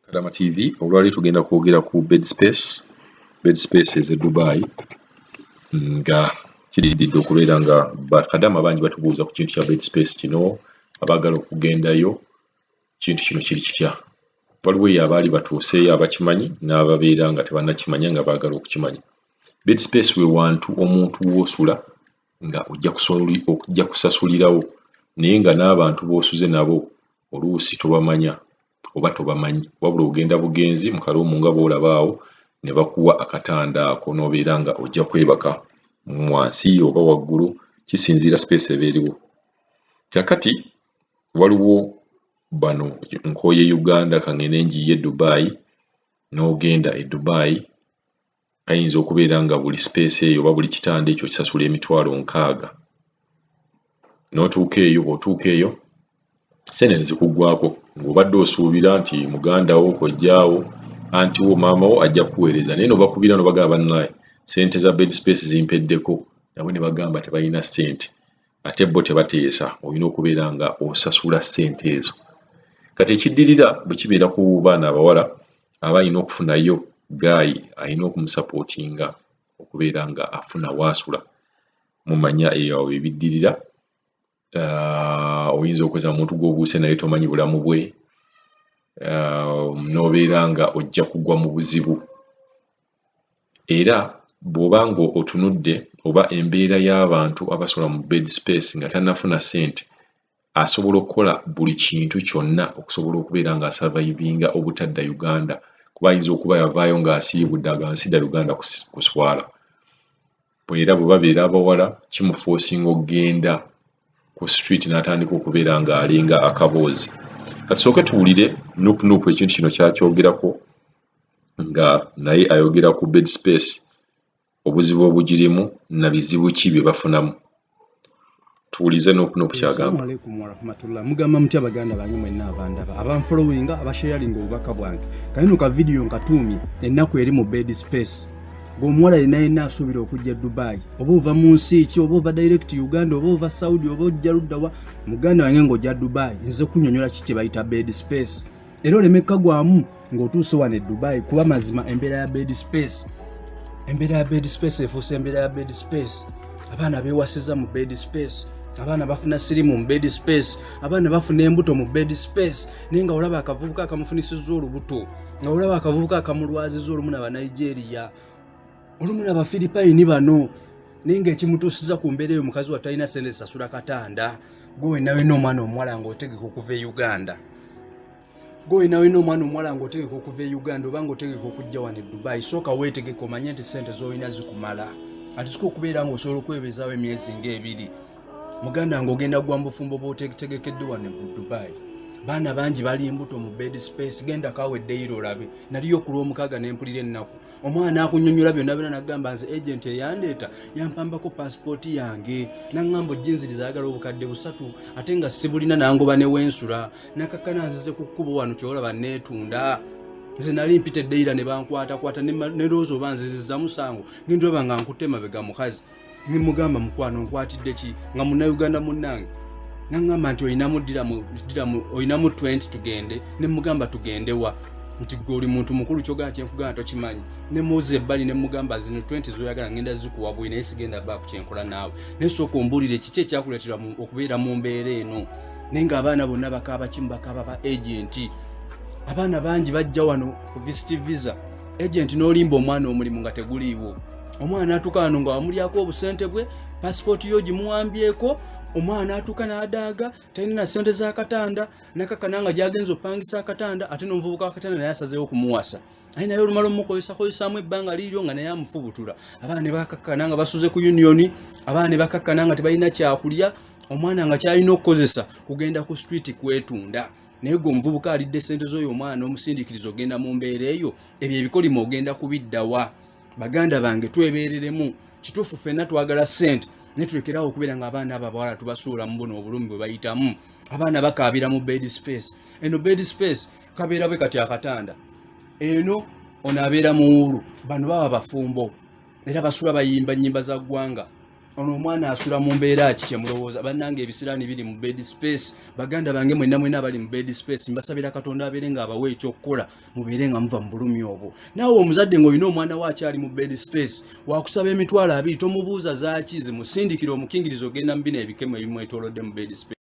Kadama TV olwali tugenda kwogera ku Bedspace. Bedspace eze Dubai nga kiridde okubeera nga bakadama bangi batubuuza ku kintu kya Bedspace kino, abaagala okugendayo kintu kino kiri kitya. Waliwo eyo abaali batuuseeyo abakimanyi n'ababeera nga tebannakimanya nga baagala okukimanya. Bedspace we wantu omuntu w'osula nga ojja kusasulirawo naye nga n'abantu b'osuze nabo oluusi tobamanya oba tobamanyi, wabula ogenda bugenzi mu kaloomu nga bw'olabaawo ne bakuwa akatanda ako n'obeera nga ojja kwebaka wansi oba waggulu, kisinziira space eba eriwo. Kyakati waliwo bano nkooye Uganda kangende njiye Dubai n'ogenda e Dubai, kayinza okubeera nga buli space eyo oba buli kitanda ekyo kisasula emitwalo 60. N'otuuka eyo, bw'otuuka eyo sente ne zikuggwaako ng'obadde osuubira nti muganda wo kojjaawo anti wo maama wo ajja kuweereza, naye n'obakubira n'obagamba bannaye sente za Bedspace zimpeddeko, nabo ne bagamba tebalina ssente, ate bo tebateesa, olina okubeera nga osasula ssente ezo. Kati ekiddirira bwe kibeera ku baana abawala aba alina okufunayo gaayi alina okumusapootinga okubeera nga afuna waasula. Mumanya eyo ebiddirira, oyinza okweza omuntu gw'obuuse naye tomanyi bulamu bwe, n'obeera nga ojja kugwa mu buzibu. Era bw'oba nga otunudde oba embeera y'abantu abasula mu Bedspace nga tannafuna ssente, asobola okukola buli kintu kyonna okusobola okubeera nga asavayivinga obutadda Uganda, kuba ayinza okuba yavaayo ng'asiibudde agansidda Uganda kuswala. Era bwe babeera abawala kimufoosinga okugenda ku street n'atandika okubeera ng'alinga akaboozi. Katusooke tuwulire nuupu ekintu kino kyakyogerako nga naye ayogera ku Bedspace, obuzibu obugirimu na bizibu ki bye bafunamu. Tuwulize nuupu kyagamba. Assalamu alaikum warahmatullah. Mugamba mutya baganda bange mwenna abandaba abanfollowinga abasharinga obubaka bwange. Kano ka video nkatuumye ennaku eri mu Bedspace. G'omuwala yenna asuubira okujja Dubai, oba ova mu nsi ki, oba ova direct Uganda, oba ova Saudi, oba ojja ludda wa, muganda wange ng'ojja Dubai, nze kunyonyola ki kye bayita Bedspace. Era olemekka gwamu ng'otuuse wano e Dubai, kuba mazima embeera ya Bedspace. Embeera ya Bedspace efuuse embeera ya Bedspace. Abaana beewasiza mu Bedspace, abaana bafuna sirimu mu Bedspace, abaana bafuna embuto mu Bedspace, naye nga olaba akavubuka akamufunisizza olubuto, nga olaba akavubuka akamulwaziza olumu n'aba Nigeria, olumu n'aba Philippine bano, naye ng'ekimutuusiza ku mbeera eyo mukazi watalina ssente zisasula katanda. Gwe wenna omwana omuwala ng'otegeka okuva e Uganda. Gwe wenna omwana omuwala ng'otegeka okuva e Uganda oba ng'otegeka okujja wano e Dubai, sooka weetegeka omanye nti ssente z'olina zikumala. Ati sika okubeera ng'osobola okwebezaawo emyezi ng'ebiri. Muganda ng'ogenda gwa mu bufumbo bw'otegekeddwa wano e Dubai. Baana bangi bali embuto mu Bedspace, genda kaweddeyo olabe. Naliyo ku Lwomukaaga ne mpulira ennaku. Omwana akunnyonnyola byonna byonna n'agamba nze agent eyandeeta yampambako passport yange. N'angamba ojjinziriza ayagala obukadde 3 ate nga sibulina nangoba ne wensula. N'akakkana nzize ku kkubo wano kyolaba neetunda. Nze nali mpitedde era ne bankwata ne loozo oba nzizizza musango. Ngenda oba nga nkutte mabega mukazi. Ne mugamba mukwano nkwatidde ki nga Munnayuganda munnange. N'angamba nti olinamu 20 tugende, ne mugamba tugende wa, nti goli muntu mukulu kyogana kyenkugana tokimanyi. Ne muze ebbali ne mugamba zino 20 zoyagala ngenda zikuwa bwe naye sigenda ba ku kyenkola naawe. Ne sooka ombulire kiki ekyakuleetera okubeera mu mbeera eno. Naye ng'abaana bonna bakaaba kimu bakaaba ba agenti. Abaana bangi bajja wano ku visit visa. Agenti n'olimba omwana omulimu nga teguliiwo. Omwana atuuka wano nga wamulyako obusente bwe, passport yo gimuwambyeko, omwana atuuka n'adaaga, talina ssente z'akatanda, n'akakkana nga gy'agenza opangisa akatanda, ate n'omuvubuka w'akatanda naye asazeewo kumuwasa. Aye naye olumala omukozesaamu ebbanga liiryo nga naye amufubutula. Abaana ne bakakkana nga basuze ku union, abaana ne bakakkana nga tebalina kyakulya, omwana nga kyalina okukozesa kugenda ku street kwetunda. Naye gwe omuvubuka alidde ssente z'oyo omwana omusindiikiriza ogenda mu mbeera eyo, ebyo ebikolimo ogenda kubiddawa. Baganda bange twebeereremu, kituufu ffenna twagala ssente, ne tulekerawo okubeera ng'abaana abo abawala tubasuula mu buno obulumi bwe bayitamu. Abaana bakaabira mu Bedspace. Eno Bedspace kabeera bwe kati akatanda. Eno ono abeera mu wulu, bano baba bafumbo. Era basula bayimba nnyimba za ggwanga. ono omwana asula mu mbeera ki kyemulowooza bannange ebisiraani biri mu Bedspace baganda bange mwenna abali mu Bedspace mbasabira Katonda abeere nga abawa ekyokukola mubeere nga muva mu bulumi obwo naawe omuzadde ng'olina omwana wo akyali mu Bedspace wakusaba emitwalo 2 tomubuuza zaaki zimusindikira omukingirizo ogenda mu bino ebikemo ebimwetoolodde mu Bedspace